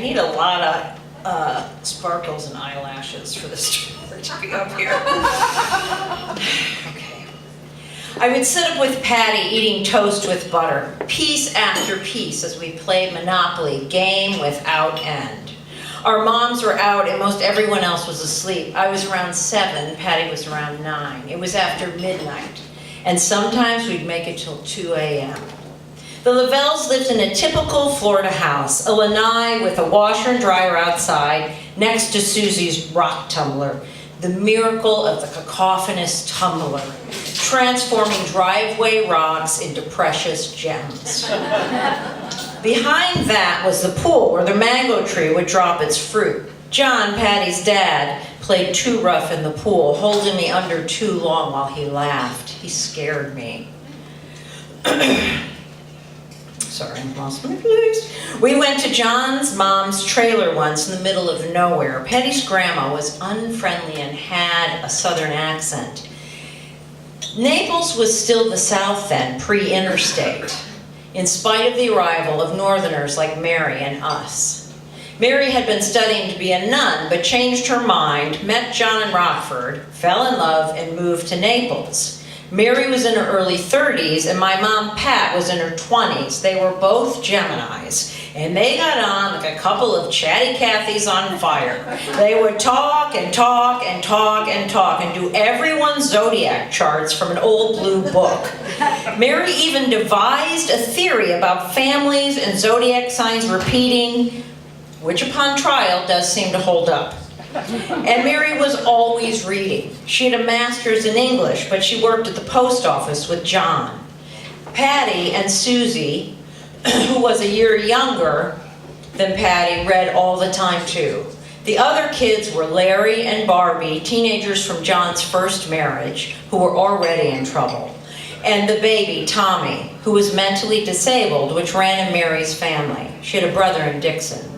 need a lot of sparkles and eyelashes for this to be up here. Okay. I would sit up with Patty eating toast with butter, piece after piece, as we played Monopoly, game without end. Our moms were out and most everyone else was asleep. I was around 7, Patty was around 9. It was after midnight, and sometimes we'd make it till 2 a.m. The Lavells lived in a typical Florida house, a lanai with a washer and dryer outside next to Susie's rock tumbler, the miracle of the cacophonous tumbler, transforming driveway rocks into precious gems. Behind that was the pool where the mango tree would drop its fruit. John, Patty's dad, played too rough in the pool, holding me under too long while he laughed. He scared me. Sorry, I lost my place. We went to John's mom's trailer once in the middle of nowhere. Patty's grandma was unfriendly and had a southern accent. Naples was still the South then, pre-interstate, in spite of the arrival of northerners like Mary and us. Mary had been studying to be a nun, but changed her mind, met John in Rockford, fell in love, and moved to Naples. Mary was in her early 30s, and my mom, Pat, was in her 20s. They were both Geminis, and they got on like a couple of chatty Cathys on fire. They would talk and talk and talk and talk and do everyone's zodiac charts from an old blue book. Mary even devised a theory about families and zodiac signs repeating, which upon trial does seem to hold up. And Mary was always reading. She had a master's in English, but she worked at the post office with John. Patty and Susie, who was a year younger than Patty, read all the time too. The other kids were Larry and Barbie, teenagers from John's first marriage, who were already in trouble. And the baby, Tommy, who was mentally disabled, which ran in Mary's family. She had a brother in Dixon.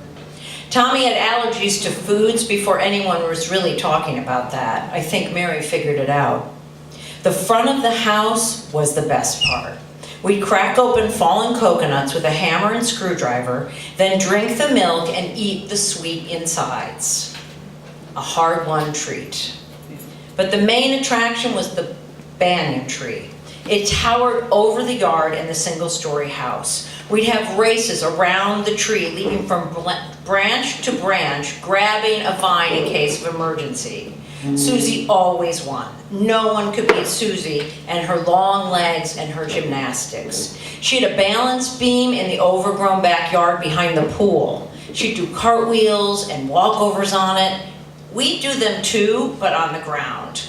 Tommy had allergies to foods before anyone was really talking about that. I think Mary figured it out. The front of the house was the best part. We'd crack open fallen coconuts with a hammer and screwdriver, then drink the milk and eat the sweet insides. A hard-won treat. But the main attraction was the banyan tree. It towered over the yard in the single-story house. We'd have races around the tree, leaping from branch to branch, grabbing a vine in case of emergency. Susie always won. No one could beat Susie and her long legs and her gymnastics. She had a balance beam in the overgrown backyard behind the pool. She'd do cartwheels and walkovers on it. We'd do them too, but on the ground.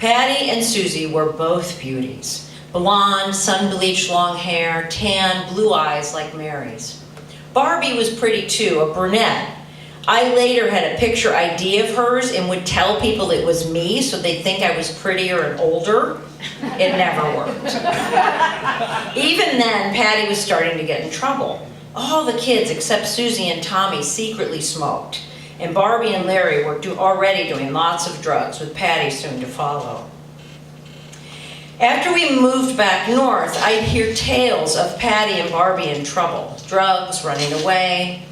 Patty and Susie were both beauties. Blonde, sun-bleached long hair, tan, blue eyes like Mary's. Barbie was pretty too, a brunette. I later had a picture ID of hers and would tell people it was me so they'd think I was prettier and older. It never worked. Even then, Patty was starting to get in trouble. All the kids except Susie and Tommy secretly smoked. And Barbie and Larry were already doing lots of drugs, with Patty soon to follow. After we moved back north, I'd hear tales of Patty and Barbie in trouble, drugs, running away.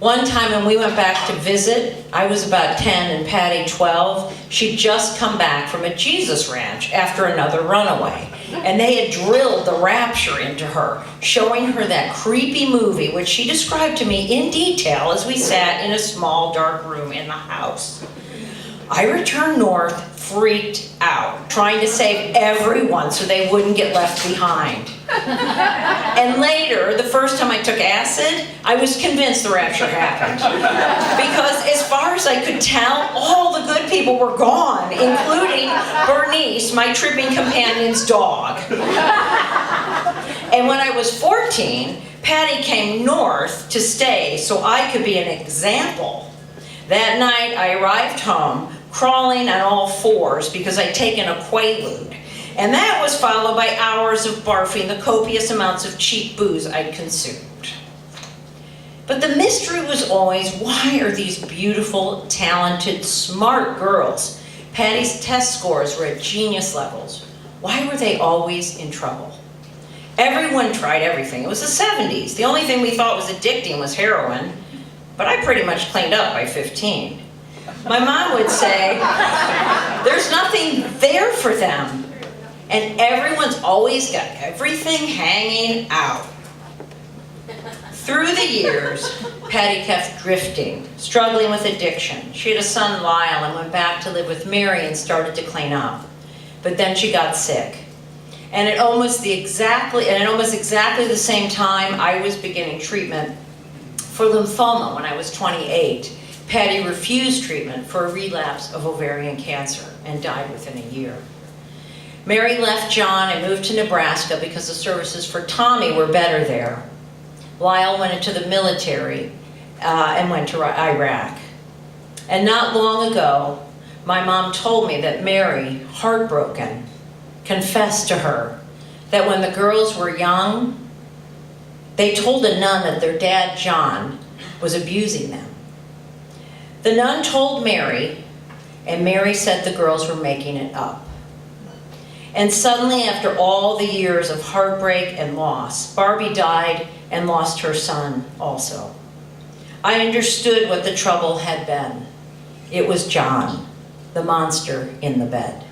One time when we went back to visit, I was about 10 and Patty 12. She'd just come back from a Jesus ranch after another runaway. And they had drilled the rapture into her, showing her that creepy movie, which she described to me in detail as we sat in a small, dark room in the house. I returned north, freaked out, trying to save everyone so they wouldn't get left behind. And later, the first time I took acid, I was convinced the rapture happened. Because as far as I could tell, all the good people were gone, including Bernice, my tripping companion's dog. And when I was 14, Patty came north to stay so I could be an example. That night, I arrived home, crawling on all fours because I'd taken a Quaalude. And that was followed by hours of barfing the copious amounts of cheap booze I'd consumed. But the mystery was always, why are these beautiful, talented, smart girls? Patty's test scores were at genius levels. Why were they always in trouble? Everyone tried everything. It was the 70s. The only thing we thought was addicting was heroin. but I pretty much cleaned up by 15. My mom would say, there's nothing there for them, and everyone's always got everything hanging out. Through the years, Patty kept drifting, struggling with addiction. She had a son, Lyle, and went back to live with Mary and started to clean up. But then she got sick. And at almost exactly the same time I was beginning treatment for lymphoma when I was 28, Patty refused treatment for a relapse of ovarian cancer and died within a year. Mary left John and moved to Nebraska because the services for Tommy were better there. Lyle went into the military and went to Iraq. And not long ago, my mom told me that Mary, heartbroken, confessed to her that when the girls were young, they told a nun that their dad, John, was abusing them. The nun told Mary, and Mary said the girls were making it up. And suddenly, after all the years of heartbreak and loss, Barbie died and lost her son also. I understood what the trouble had been. It was John, the monster in the bed.